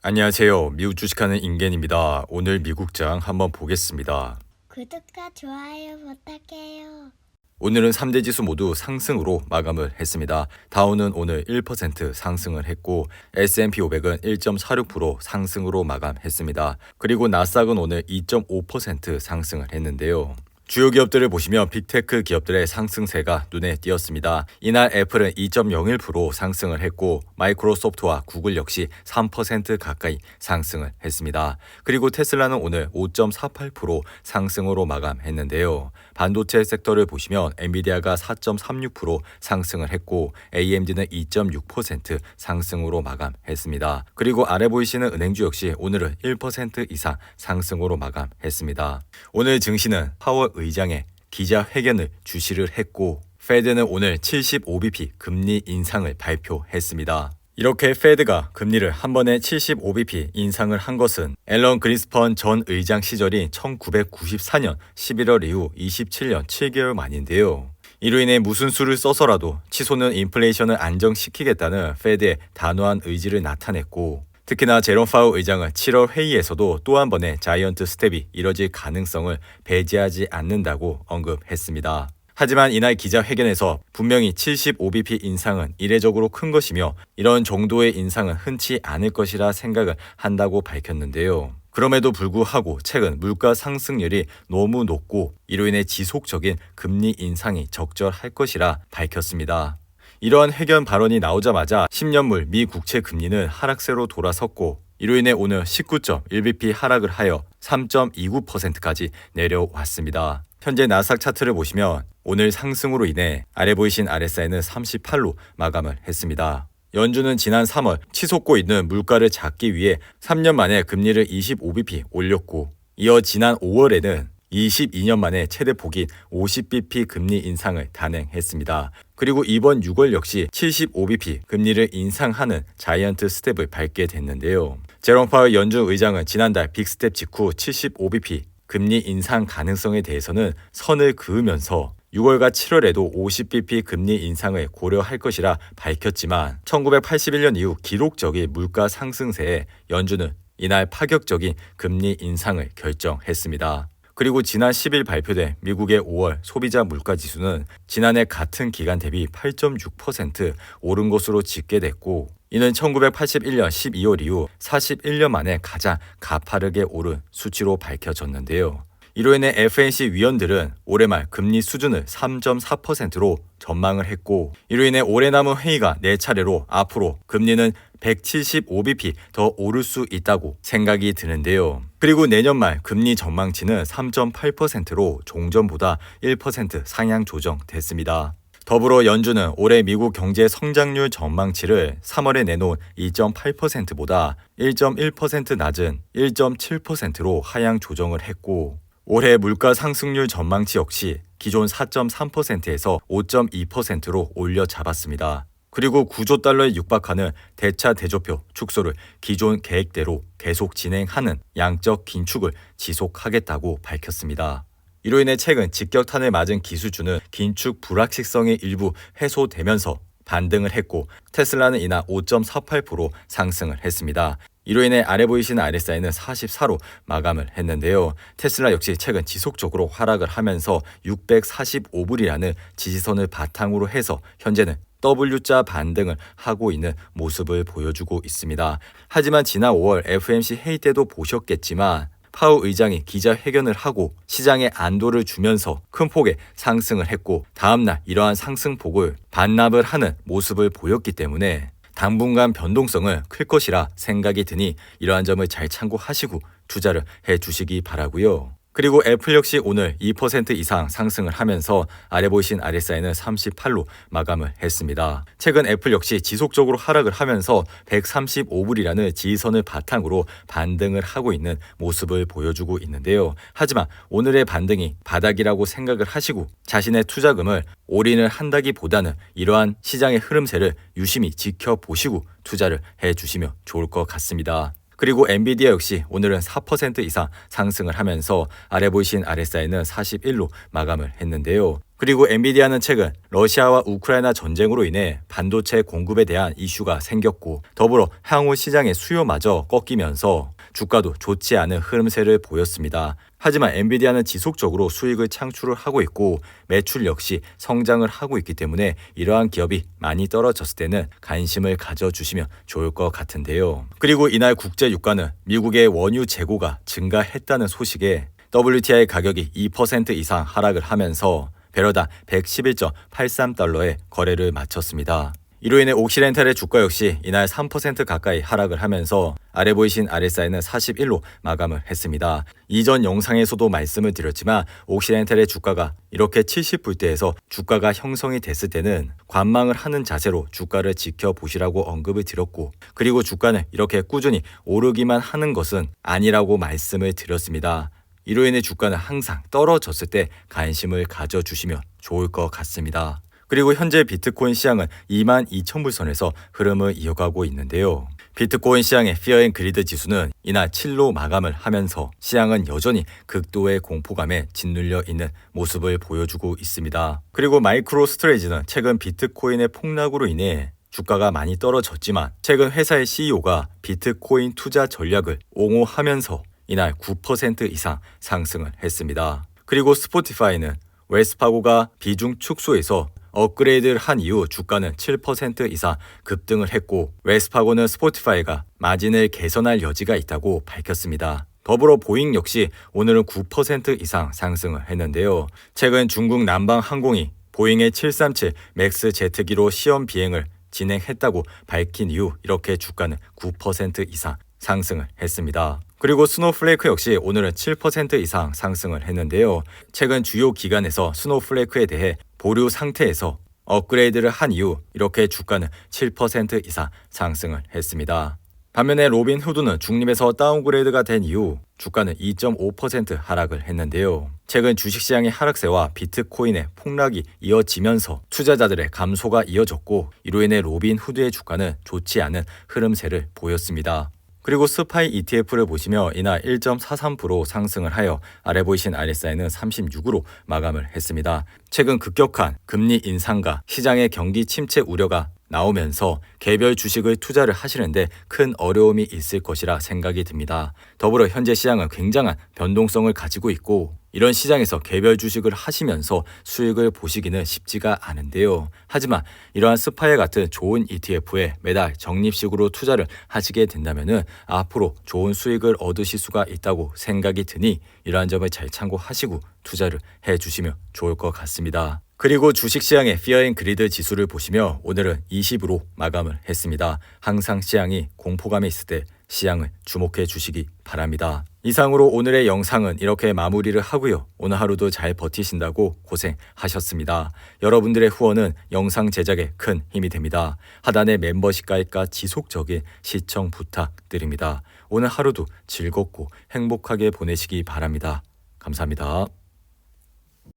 안녕하세요. 미국 주식하는 임겐입니다. 오늘 미국장 한번 보겠습니다. 구독과 좋아요 부탁해요. 오늘은 3대 지수 모두 상승으로 마감을 했습니다. 다우는 오늘 1% 상승을 했고 S&P 500은 1.46% 상승으로 마감했습니다. 그리고 나스닥은 오늘 2.5% 상승을 했는데요. 주요 기업들을 보시면 빅테크 기업들의 상승세가 눈에 띄었습니다. 이날 애플은 2.01% 상승을 했고 마이크로소프트와 구글 역시 3% 가까이 상승을 했습니다. 그리고 테슬라는 오늘 5.48% 상승으로 마감했는데요. 반도체 섹터를 보시면 엔비디아가 4.36% 상승을 했고 AMD는 2.6% 상승으로 마감했습니다. 그리고 아래 보이시는 은행주 역시 오늘은 1% 이상 상승으로 마감했습니다. 오늘 증시는 파월 의장의 기자회견을 주시를 했고 페드는 오늘 75bp 금리 인상을 발표했습니다. 이렇게 페드가 금리를 한 번에 75bp 인상을 한 것은 앨런 그린스펀 전 의장 시절인 1994년 11월 이후 27년 7개월 만인데요. 이로 인해 무슨 수를 써서라도 치솟는 인플레이션을 안정시키겠다는 페드의 단호한 의지를 나타냈고 특히나 제롬 파우 의장은 7월 회의에서도 또 한 번의 자이언트 스텝이 이뤄질 가능성을 배제하지 않는다고 언급했습니다. 하지만 이날 기자회견에서 분명히 75bp 인상은 이례적으로 큰 것이며 이런 정도의 인상은 흔치 않을 것이라 생각을 한다고 밝혔는데요. 그럼에도 불구하고 최근 물가 상승률이 너무 높고 이로 인해 지속적인 금리 인상이 적절할 것이라 밝혔습니다. 이러한 회견 발언이 나오자마자 10년물 미 국채 금리는 하락세로 돌아섰고 이로 인해 오늘 19.1bp 하락을 하여 3.29%까지 내려왔습니다. 현재 나스닥 차트를 보시면 오늘 상승으로 인해 아래 보이신 RSI는 38로 마감을 했습니다. 연준은 지난 3월 치솟고 있는 물가를 잡기 위해 3년 만에 금리를 25bp 올렸고 이어 지난 5월에는 22년 만에 최대 폭인 50bp 금리 인상을 단행했습니다. 그리고 이번 6월 역시 75bp 금리를 인상하는 자이언트 스텝을 밟게 됐는데요. 제롬 파월 연준 의장은 지난달 빅스텝 직후 75bp 금리 인상 가능성에 대해서는 선을 그으면서 6월과 7월에도 50bp 금리 인상을 고려할 것이라 밝혔지만 1981년 이후 기록적인 물가 상승세에 연준은 이날 파격적인 금리 인상을 결정했습니다. 그리고 지난 10일 발표된 미국의 5월 소비자 물가 지수는 지난해 같은 기간 대비 8.6% 오른 것으로 집계됐고 이는 1981년 12월 이후 41년 만에 가장 가파르게 오른 수치로 밝혀졌는데요. 이로 인해 FNC 위원들은 올해 말 금리 수준을 3.4%로 전망을 했고 이로 인해 올해 남은 회의가 4차례로 앞으로 금리는 175bp 더 오를 수 있다고 생각이 드는데요. 그리고 내년 말 금리 전망치는 3.8%로 종전보다 1% 상향 조정됐습니다. 더불어 연준은 올해 미국 경제 성장률 전망치를 3월에 내놓은 2.8%보다 1.1% 낮은 1.7%로 하향 조정을 했고 올해 물가 상승률 전망치 역시 기존 4.3%에서 5.2%로 올려 잡았습니다. 그리고 9조 달러에 육박하는 대차 대조표 축소를 기존 계획대로 계속 진행하는 양적 긴축을 지속하겠다고 밝혔습니다. 이로 인해 최근 직격탄을 맞은 기술주는 긴축 불확실성이 일부 해소되면서 반등을 했고 테슬라는 이날 5.48% 상승을 했습니다. 이로 인해 아래 보이시는 RSI는 44로 마감을 했는데요. 테슬라 역시 최근 지속적으로 하락을 하면서 645불이라는 지지선을 바탕으로 해서 현재는 W자 반등을 하고 있는 모습을 보여주고 있습니다. 하지만 지난 5월 FOMC 회의 때도 보셨겠지만 파우 의장이 기자회견을 하고 시장에 안도를 주면서 큰 폭의 상승을 했고 다음날 이러한 상승폭을 반납을 하는 모습을 보였기 때문에 당분간 변동성은 클 것이라 생각이 드니 이러한 점을 잘 참고하시고 투자를 해주시기 바라고요. 그리고 애플 역시 오늘 2% 이상 상승을 하면서 아래 보이신 RSI는 38로 마감을 했습니다. 최근 애플 역시 지속적으로 하락을 하면서 135불이라는 지지선을 바탕으로 반등을 하고 있는 모습을 보여주고 있는데요. 하지만 오늘의 반등이 바닥이라고 생각을 하시고 자신의 투자금을 올인을 한다기보다는 이러한 시장의 흐름세를 유심히 지켜보시고 투자를 해주시면 좋을 것 같습니다. 그리고 엔비디아 역시 오늘은 4% 이상 상승을 하면서 아래 보이신 RSI는 41로 마감을 했는데요. 그리고 엔비디아는 최근 러시아와 우크라이나 전쟁으로 인해 반도체 공급에 대한 이슈가 생겼고 더불어 향후 시장의 수요마저 꺾이면서 주가도 좋지 않은 흐름세를 보였습니다. 하지만 엔비디아는 지속적으로 수익을 창출을 하고 있고 매출 역시 성장을 하고 있기 때문에 이러한 기업이 많이 떨어졌을 때는 관심을 가져주시면 좋을 것 같은데요. 그리고 이날 국제 유가는 미국의 원유 재고가 증가했다는 소식에 WTI 가격이 2% 이상 하락을 하면서 배럴당 111.83달러에 거래를 마쳤습니다. 이로 인해 옥시렌탈의 주가 역시 이날 3% 가까이 하락을 하면서 아래 보이신 RSI는 41로 마감을 했습니다. 이전 영상에서도 말씀을 드렸지만 옥시렌탈의 주가가 이렇게 70불대에서 주가가 형성이 됐을 때는 관망을 하는 자세로 주가를 지켜보시라고 언급을 드렸고 그리고 주가는 이렇게 꾸준히 오르기만 하는 것은 아니라고 말씀을 드렸습니다. 이로 인해 주가는 항상 떨어졌을 때 관심을 가져주시면 좋을 것 같습니다. 그리고 현재 비트코인 시장은 22,000불 선에서 흐름을 이어가고 있는데요. 비트코인 시장의 피어 앤 그리드 지수는 이날 7로 마감을 하면서 시장은 여전히 극도의 공포감에 짓눌려 있는 모습을 보여주고 있습니다. 그리고 마이크로 스트레이지는 최근 비트코인의 폭락으로 인해 주가가 많이 떨어졌지만 최근 회사의 CEO가 비트코인 투자 전략을 옹호하면서 이날 9% 이상 상승을 했습니다. 그리고 스포티파이는 웰스파고가 비중 축소에서 업그레이드를 한 이후 주가는 7% 이상 급등을 했고 웰스파고는 스포티파이가 마진을 개선할 여지가 있다고 밝혔습니다. 더불어 보잉 역시 오늘은 9% 이상 상승을 했는데요. 최근 중국 남방항공이 보잉의 737 맥스 제트기로 시험 비행을 진행했다고 밝힌 이후 이렇게 주가는 9% 이상 상승을 했습니다. 그리고 스노우플레이크 역시 오늘은 7% 이상 상승을 했는데요. 최근 주요 기관에서 스노우플레이크에 대해 보류 상태에서 업그레이드를 한 이후 이렇게 주가는 7% 이상 상승을 했습니다. 반면에 로빈 후드는 중립에서 다운그레이드가 된 이후 주가는 2.5% 하락을 했는데요. 최근 주식시장의 하락세와 비트코인의 폭락이 이어지면서 투자자들의 감소가 이어졌고 이로 인해 로빈 후드의 주가는 좋지 않은 흐름세를 보였습니다. 그리고 스파이 ETF를 보시면 이날 1.43% 상승을 하여 아래 보이신 RSI는 36으로 마감을 했습니다. 최근 급격한 금리 인상과 시장의 경기 침체 우려가 나오면서 개별 주식을 투자를 하시는데 큰 어려움이 있을 것이라 생각이 듭니다. 더불어 현재 시장은 굉장한 변동성을 가지고 있고 이런 시장에서 개별 주식을 하시면서 수익을 보시기는 쉽지가 않은데요. 하지만 이러한 스파이어 같은 좋은 ETF에 매달 적립식으로 투자를 하시게 된다면 앞으로 좋은 수익을 얻으실 수가 있다고 생각이 드니 이러한 점을 잘 참고하시고 투자를 해주시면 좋을 것 같습니다. 그리고 주식시장의 피어 앤 그리드 지수를 보시면 오늘은 20으로 마감을 했습니다. 항상 시장이 공포감이 있을 때 시장을 주목해 주시기 바랍니다. 이상으로 오늘의 영상은 이렇게 마무리를 하고요. 오늘 하루도 잘 버티신다고 고생하셨습니다. 여러분들의 후원은 영상 제작에 큰 힘이 됩니다. 하단의 멤버십 가입과 지속적인 시청 부탁드립니다. 오늘 하루도 즐겁고 행복하게 보내시기 바랍니다. 감사합니다.